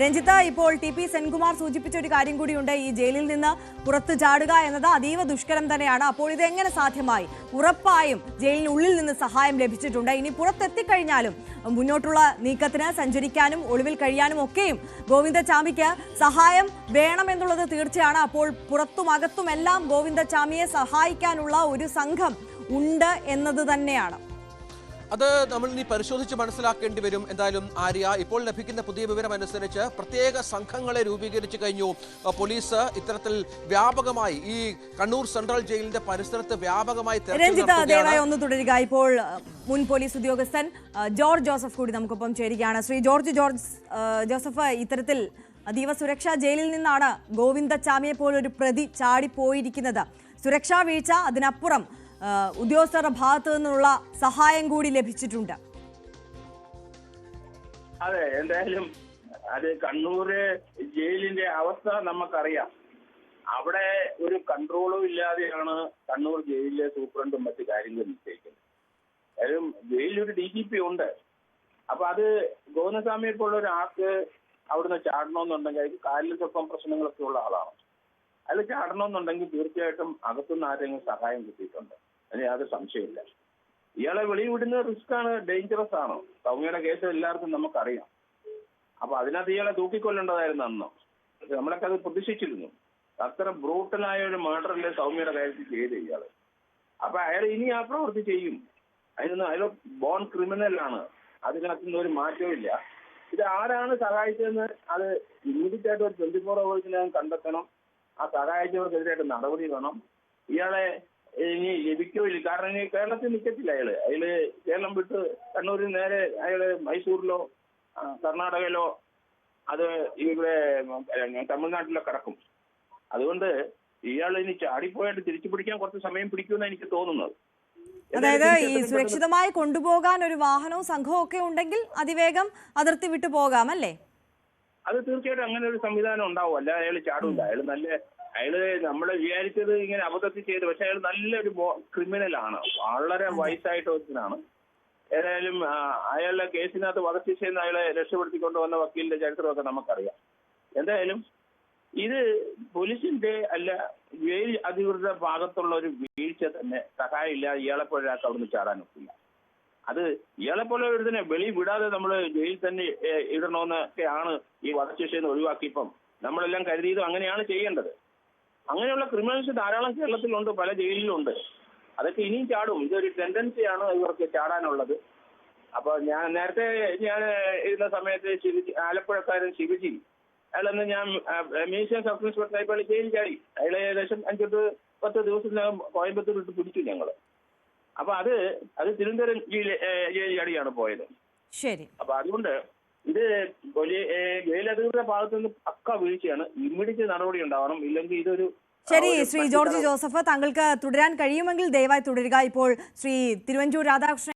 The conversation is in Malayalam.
രഞ്ജിത്ത്, ഇപ്പോൾ ടി.പി. സെൻകുമാർ സൂചിപ്പിച്ച ഒരു കാര്യം കൂടിയുണ്ട്. ഈ ജയിലിൽ നിന്ന് പുറത്തു ചാടുക എന്നത് അതീവ ദുഷ്കരം തന്നെയാണ്. അപ്പോൾ ഇത് എങ്ങനെ സാധ്യമായി? ഉറപ്പായും ജയിലിനുള്ളിൽ നിന്ന് സഹായം ലഭിച്ചിട്ടുണ്ട്. ഇനി പുറത്തെത്തിക്കഴിഞ്ഞാലും മുന്നോട്ടുള്ള നീക്കത്തിന് സഞ്ചരിക്കാനും ഒളിവിൽ കഴിയാനും ഒക്കെയും ഗോവിന്ദചാമിക്ക് സഹായം വേണമെന്നുള്ളത് തീർച്ചയാണ്. അപ്പോൾ പുറത്തും അകത്തുമെല്ലാം ഗോവിന്ദചാമിയെ സഹായിക്കാനുള്ള ഒരു സംഘം ഉണ്ട് എന്നത് തന്നെയാണ്. അത് നമ്മൾ ഇനി പരിശോധിച്ച് മനസ്സിലാക്കേണ്ടി വരും. എന്തായാലും ആര്യ, ഇപ്പോൾ ലഭിക്കുന്ന പുതിയ വിവരം അനുസരിച്ച് പ്രത്യേക സംഘങ്ങളെ രൂപീകരിച്ചു കഴിഞ്ഞു. പോലീസ് ഇത്തരത്തിൽ വ്യാപകമായി ഈ കണ്ണൂർ സെൻട്രൽ ജയിലിന്റെ പരിസരത്ത് വ്യാപകമായി ദയവായി ഒന്ന് തുടരുക. ഇപ്പോൾ മുൻ പോലീസ് ഉദ്യോഗസ്ഥൻ ജോർജ് ജോസഫ് കൂടി നമുക്കൊപ്പം ചേരുകയാണ്. ശ്രീ ജോർജ് ജോസഫ്, ഇത്തരത്തിൽ അതീവ സുരക്ഷാ ജയിലിൽ നിന്നാണ് ഗോവിന്ദചാമിയെ പോലൊരു പ്രതി ചാടിപ്പോയിരിക്കുന്നത്. സുരക്ഷാ വീഴ്ച, അതിനപ്പുറം ഉദ്യോഗസ്ഥരുടെ ഭാഗത്തു നിന്നുള്ള സഹായം കൂടി ലഭിച്ചിട്ടുണ്ട്. അതെ, എന്തായാലും അത് കണ്ണൂര് ജയിലിന്റെ അവസ്ഥ നമുക്കറിയാം. അവിടെ ഒരു കൺട്രോളും ഇല്ലാതെയാണ് കണ്ണൂർ ജയിലിലെ സൂപ്രണ്ടും മറ്റു കാര്യങ്ങളും നിശ്ചയിക്കുന്നത്. കാര്യം ജയിലിലൊരു DGP ഉണ്ട്. അപ്പൊ അത് ഗോവിന്ദസ്വാമിയെ പോലുള്ള ഒരാൾക്ക് അവിടുന്ന് ചാടണമെന്നുണ്ടെങ്കിൽ അതിന് കാലിൽ സ്വപ്പം പ്രശ്നങ്ങളൊക്കെ ഉള്ള ആളാണ്. അതിൽ ചാടണമെന്നുണ്ടെങ്കിൽ തീർച്ചയായിട്ടും അകത്തുനിന്ന് ആരെങ്കിലും സഹായം കിട്ടിയിട്ടുണ്ട്. അതിന് യാതൊരു സംശയമില്ല. ഇയാളെ വെളിവിടുന്ന റിസ്ക് ആണ്, ഡേഞ്ചറസ് ആണ്. സൗമ്യയുടെ കേസ് എല്ലാവർക്കും നമുക്കറിയാം. അപ്പൊ അതിനകത്ത് ഇയാളെ തൂക്കിക്കൊല്ലേണ്ടതായിരുന്നു അന്ന്. നമ്മളൊക്കെ അത് പ്രതീക്ഷിച്ചിരുന്നു. അത്ര ബ്രൂട്ടലായ ഒരു മർഡറല്ലേ സൗമ്യയുടെ കാര്യത്തിൽ ചെയ്ത് ഇയാള്. അപ്പൊ അയാൾ ഇനി ആ പ്രവൃത്തി ചെയ്യും. അയാൾ ബോൺ ക്രിമിനലാണ്. അതിനകത്തുനിന്ന് ഒരു മാറ്റവും ഇല്ല. ഇത് ആരാണ് സഹായിച്ചതെന്ന് അത് ഇമ്മീഡിയറ്റ് ആയിട്ട് ഒരു 24 hours കണ്ടെത്തണം. ആ സഹായിച്ചവർക്കെതിരായിട്ട് നടപടി വേണം. ഇയാളെ ഇനി ലഭിക്കില്ല. കാരണം ഇനി കേരളത്തിൽ നിൽക്കത്തില്ല അയാള് കേരളം വിട്ട് കണ്ണൂരിൽ നേരെ അയാള് മൈസൂരിലോ കർണാടകയിലോ അത് ഇവിടെ തമിഴ്നാട്ടിലോ കിടക്കും. അതുകൊണ്ട് ഇയാൾ ഇനി ചാടിപ്പോയിട്ട് തിരിച്ചു പിടിക്കാൻ കുറച്ച് സമയം പിടിക്കുമെന്ന് എനിക്ക് തോന്നുന്നത്. അതായത് ഈ സുരക്ഷിതമായി കൊണ്ടുപോകാൻ ഒരു വാഹനവും സംഘവും ഒക്കെ ഉണ്ടെങ്കിൽ അതിവേഗം അതിർത്തി വിട്ടു പോകാം അല്ലേ? അത് തീർച്ചയായിട്ടും അങ്ങനെ ഒരു സംവിധാനം ഉണ്ടാവും. അല്ല അയാൾ ചാടില്ല. അയാള് നമ്മളെ വിചാരിച്ചത് ഇങ്ങനെ അബദ്ധത്തിൽ ചെയ്തു. പക്ഷെ അയാൾ നല്ലൊരു ക്രിമിനലാണ്. വളരെ വയസ്സായിട്ട് ഒരുത്തനാണ്. ഏതായാലും അയാളുടെ കേസിനകത്ത് വധശിക്ഷയിൽ അയാളെ രക്ഷപ്പെടുത്തിക്കൊണ്ടുവന്ന വക്കീലിന്റെ ചരിത്രമൊക്കെ നമുക്കറിയാം. എന്തായാലും ഇത് പോലീസിന്റെ അല്ല ജയിൽ അധികൃതരുടെ ഭാഗത്തുള്ള ഒരു വീഴ്ച തന്നെ. സഹായമില്ല. ഇയാളെപ്പോഴൊരാൾക്ക് അവിടുന്ന് ചാടാനൊക്കില്ല. അത് ഇയാളെപ്പോലെ ഒരുതിനെ വെളി വിടാതെ നമ്മൾ ജയിലിൽ തന്നെ ഇടണമെന്നൊക്കെയാണ് ഈ വധശിക്ഷയിൽ നിന്ന് ഒഴിവാക്കിയപ്പം നമ്മളെല്ലാം കരുതിയതും അങ്ങനെയാണ് ചെയ്യേണ്ടത്. അങ്ങനെയുള്ള ക്രിമിനൽസ് ധാരാളം കേരളത്തിലുണ്ട്, പല ജയിലിലുണ്ട്. അതൊക്കെ ഇനിയും ചാടും. ഇതൊരു ടെൻഡൻസിയാണ് ഇവർക്ക് ചാടാനുള്ളത്. അപ്പൊ നേരത്തെ ഞാൻ ഇരുന്ന സമയത്ത് ആലപ്പുഴക്കാരൻ ശിവജി, അയാളന്ന് ഞാൻ മ്യൂസിയം സബ് ഇൻസ്പെക്ടറായി പള്ളി ജയിലിൽ ചാടി. അയാളെ ഏകദേശം 5-10 ദിവസത്തിനകം കോയമ്പത്തൂർ ഇട്ട് പിടിച്ചു ഞങ്ങള്. അപ്പൊ അത് തിരുവനന്തപുരം ജയിൽ ചാടിയാണ് പോയത്. ശരി. അപ്പൊ അതുകൊണ്ട് ഇത് ജയിലധികൃതരുടെ ഭാഗത്തുനിന്ന് പക്ക വീഴ്ചയാണ്. ഇമ്മീഡിയറ്റ് നടപടി ഉണ്ടാവണം. ഇല്ലെങ്കിൽ ഇതൊരു ശരി. ശ്രീ ജോർജ് ജോസഫ്, താങ്കൾക്ക് തുടരാൻ കഴിയുമെങ്കിൽ ദയവായി തുടരുക. ഇപ്പോൾ ശ്രീ തിരുവഞ്ചൂർ രാധാകൃഷ്ണൻ